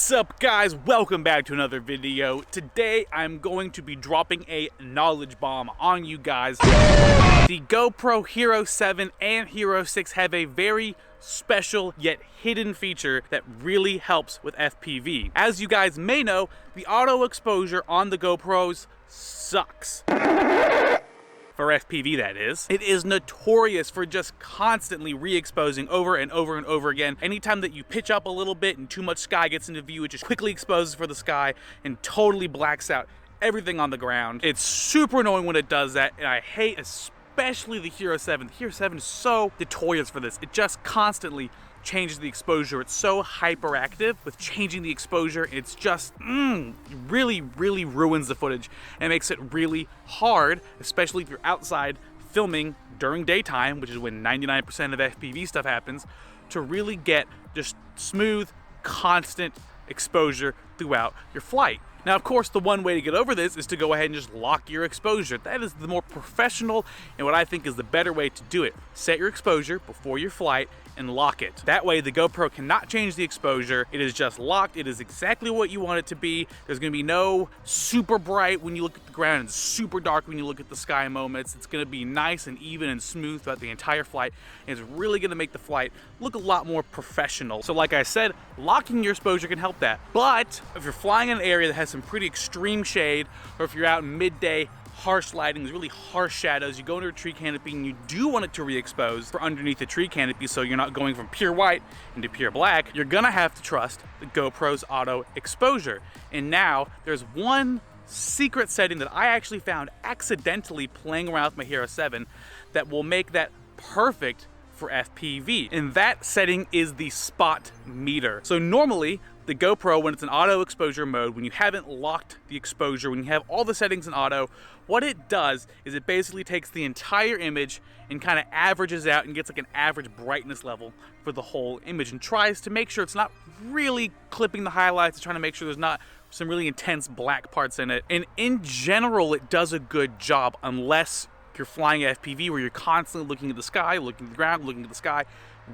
What's up, guys? Welcome back to another video. Today I'm going to be dropping a knowledge bomb on you guys. The GoPro Hero 7 and Hero 6 have a very special yet hidden feature that really helps with FPV. As you guys may know, the auto exposure on the GoPros sucks. For FPV, that is. It is notorious for just constantly re-exposing over and over and over again. Anytime that you pitch up a little bit and too much sky gets into view, it just quickly exposes for the sky and totally blacks out everything on the ground. It's super annoying when it does that, and I hate especially the Hero 7. The Hero 7 is so notorious for this. It just constantly changes the exposure. It's so hyperactive with changing the exposure. It's just really ruins the footage and makes it really hard, especially if you're outside filming during daytime, which is when 99% of FPV stuff happens, to really get just smooth, constant exposure throughout your flight. Now, of course, the one way to get over this is to go ahead and just lock your exposure. That is the more professional and what I think is the better way to do it. Set your exposure before your flight and lock it. That way the GoPro cannot change the exposure. It is just locked. It is exactly what you want it to be. There's gonna be no super bright when you look at the ground and super dark when you look at the sky moments. It's gonna be nice and even and smooth throughout the entire flight. And it's really gonna make the flight look a lot more professional. So like I said, locking your exposure can help that. But if you're flying in an area that has some pretty extreme shade, or if you're out in midday, harsh lighting, really harsh shadows, you go into a tree canopy and you do want it to re-expose for underneath the tree canopy so you're not going from pure white into pure black, you're gonna have to trust the GoPro's auto exposure. And now there's one secret setting that I actually found accidentally playing around with my Hero 7 that will make that perfect for FPV. And that setting is the spot meter. So normally the GoPro, when it's in auto exposure mode, when you haven't locked the exposure, when you have all the settings in auto, what it does is it basically takes the entire image and kind of averages out and gets like an average brightness level for the whole image and tries to make sure it's not really clipping the highlights, it's trying to make sure there's not some really intense black parts in it. And in general, it does a good job unless you're flying FPV where you're constantly looking at the sky, looking at the ground, looking at the sky,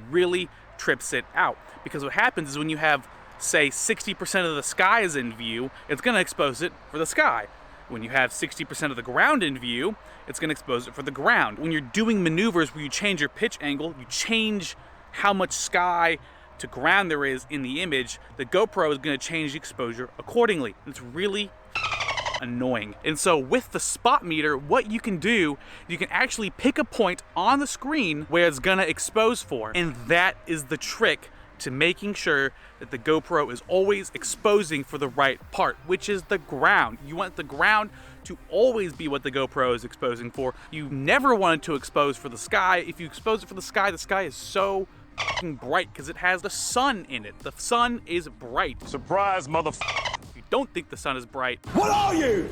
really trips it out. Because what happens is when you have, say, 60% of the sky is in view, it's gonna expose it for the sky. When you have 60% of the ground in view, it's gonna expose it for the ground. When you're doing maneuvers where you change your pitch angle, you change how much sky to ground there is in the image, the GoPro is gonna change the exposure accordingly. It's really annoying. And so with the spot meter, what you can do, you can actually pick a point on the screen where it's gonna expose for. And that is the trick to making sure that the GoPro is always exposing for the right part, which is the ground. You want the ground to always be what the GoPro is exposing for. You never want it to expose for the sky. If you expose it for the sky is so fucking bright because it has the sun in it. The sun is bright. Surprise, motherfucker. If you don't think the sun is bright, What are you?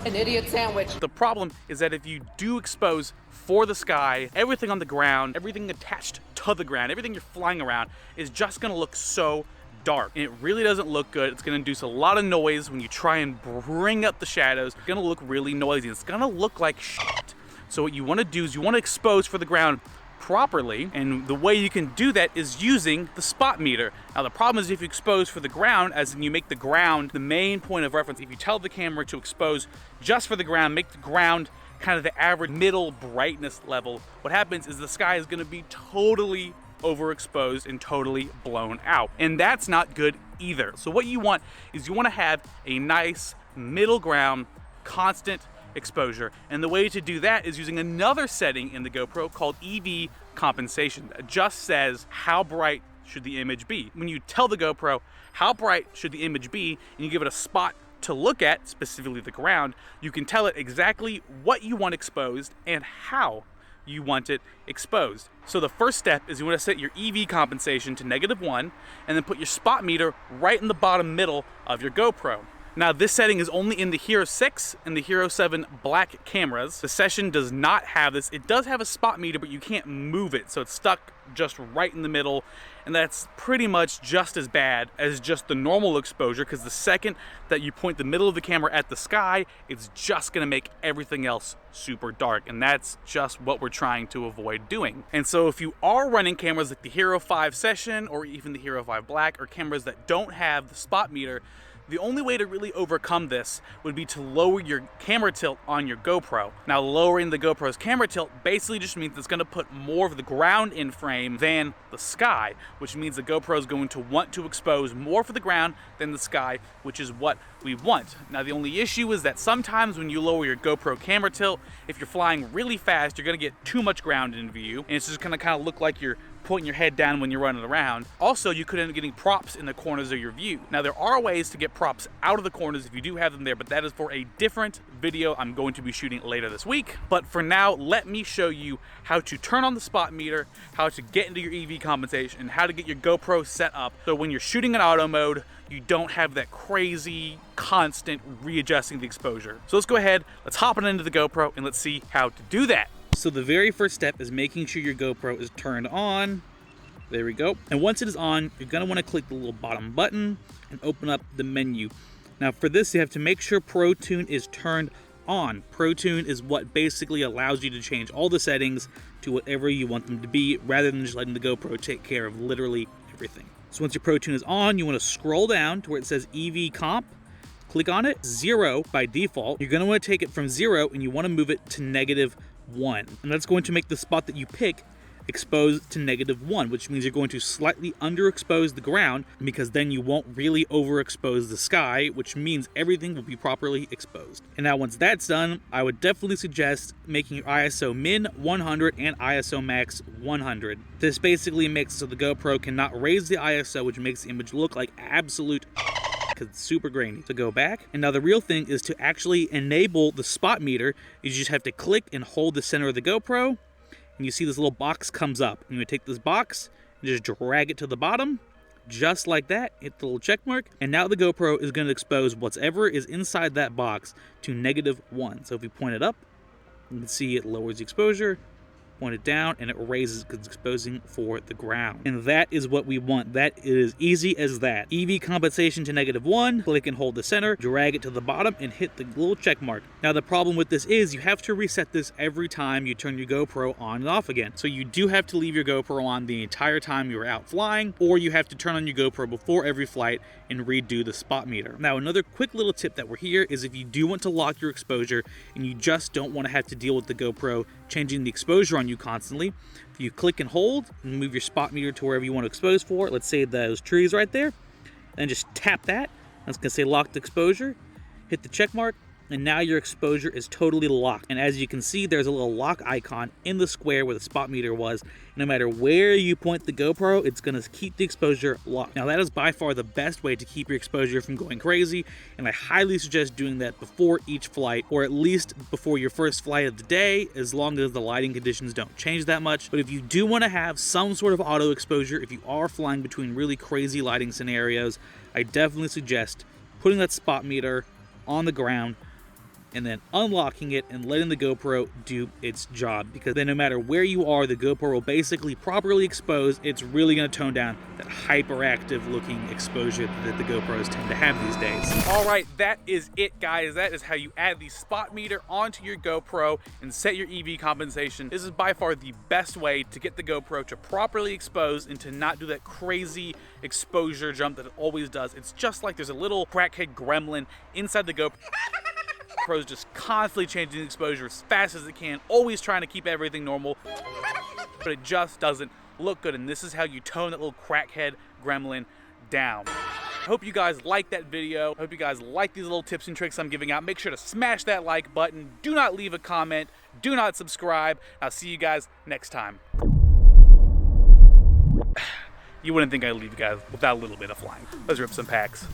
An idiot sandwich. the problem is that if you do expose for the sky, everything on the ground, everything attached to the ground, everything you're flying around is just gonna look so dark. And it really doesn't look good. It's gonna induce a lot of noise when you try and bring up the shadows. It's gonna look really noisy. It's gonna look like shit. So what you wanna do is you wanna expose for the ground properly, and the way you can do that is using the spot meter. Now the problem is if you expose for the ground, as in you make the ground the main point of reference, if you tell the camera to expose just for the ground, make the ground kind of the average middle brightness level, what happens is the sky is gonna be totally overexposed and totally blown out. And that's not good either. So what you want is you wanna have a nice middle ground, constant exposure. And the way to do that is using another setting in the GoPro called EV compensation. That just says how bright should the image be. When you tell the GoPro how bright should the image be and you give it a spot to look at, specifically the ground, you can tell it exactly what you want exposed and how you want it exposed. So the first step is you want to set your EV compensation to -1 and then put your spot meter right in the bottom middle of your GoPro. Now this setting is only in the Hero 6 and the Hero 7 black cameras. The Session does not have this. It does have a spot meter, but you can't move it, so it's stuck just right in the middle, and that's pretty much just as bad as just the normal exposure, because the second that you point the middle of the camera at the sky, it's just gonna make everything else super dark, and that's just what we're trying to avoid doing. And so if you are running cameras like the Hero 5 Session or even the Hero 5 Black, or cameras that don't have the spot meter, the only way to really overcome this would be to lower your camera tilt on your GoPro. Now, lowering the GoPro's camera tilt basically just means it's going to put more of the ground in frame than the sky, which means the GoPro is going to want to expose more for the ground than the sky, which is what we want. Now, the only issue is that sometimes when you lower your GoPro camera tilt, if you're flying really fast, you're going to get too much ground in view, and it's just going to kind of look like you're pointing your head down when you're running around. Also, you could end up getting props in the corners of your view. Now, there are ways to get props out of the corners if you do have them there, but that is for a different video I'm going to be shooting later this week. But for now, let me show you how to turn on the spot meter, how to get into your EV compensation, and how to get your GoPro set up so when you're shooting in auto mode, you don't have that crazy, constant readjusting the exposure. So let's go ahead, let's hop it into the GoPro, and let's see how to do that. So the very first step is making sure your GoPro is turned on. There we go. And once it is on, you're gonna wanna click the little bottom button and open up the menu. Now for this, you have to make sure Pro Tune is turned on. Pro Tune is what basically allows you to change all the settings to whatever you want them to be, rather than just letting the GoPro take care of literally everything. So once your Pro Tune is on, you wanna scroll down to where it says EV Comp. Click on it, 0 by default. You're gonna wanna take it from 0 and you wanna move it to -1. And that's going to make the spot that you pick exposed to -1, which means you're going to slightly underexpose the ground, because then you won't really overexpose the sky, which means everything will be properly exposed. And now once that's done, I would definitely suggest making your ISO min 100 and ISO max 100. This basically makes it so the GoPro cannot raise the ISO, which makes the image look like absolute because it's super grainy. So go back, and now the real thing is to actually enable the spot meter. You just have to click and hold the center of the GoPro, and you see this little box comes up. And you take this box and just drag it to the bottom, just like that. Hit the little check mark, and now the GoPro is going to expose whatever is inside that box to -1. So if we point it up, you can see it lowers the exposure. Point it down and it raises because it's exposing for the ground. And that is what we want. That is easy as that. EV compensation to -1, click and hold the center, drag it to the bottom and hit the little check mark. Now the problem with this is you have to reset this every time you turn your GoPro on and off again. So you do have to leave your GoPro on the entire time you're out flying, or you have to turn on your GoPro before every flight and redo the spot meter. Now another quick little tip that we're here is if you do want to lock your exposure and you just don't want to have to deal with the GoPro changing the exposure on you constantly, if you click and hold and move your spot meter to wherever you want to expose for, let's say those trees right there, and just tap that. That's going to say locked exposure, hit the check mark, and now your exposure is totally locked. And as you can see, there's a little lock icon in the square where the spot meter was. No matter where you point the GoPro, it's going to keep the exposure locked. Now that is by far the best way to keep your exposure from going crazy, and I highly suggest doing that before each flight, or at least before your first flight of the day, as long as the lighting conditions don't change that much. But if you do want to have some sort of auto exposure, if you are flying between really crazy lighting scenarios, I definitely suggest putting that spot meter on the ground and then unlocking it and letting the GoPro do its job, because then no matter where you are, the GoPro will basically properly expose. It's really going to tone down that hyperactive looking exposure that the GoPros tend to have these days. All right, that is it, guys. That is how you add the spot meter onto your GoPro and set your EV compensation. This is by far the best way to get the GoPro to properly expose and to not do that crazy exposure jump that it always does. It's just like there's a little crackhead gremlin inside the GoPro. GoPro's just constantly changing the exposure as fast as it can, always trying to keep everything normal, but it just doesn't look good. And this is how you tone that little crackhead gremlin down. I hope you guys like that video. I hope you guys like these little tips and tricks I'm giving out. Make sure to smash that like button. Do not leave a comment. Do not subscribe. I'll see you guys next time. You wouldn't think I'd leave you guys without a little bit of flying. Let's rip some packs.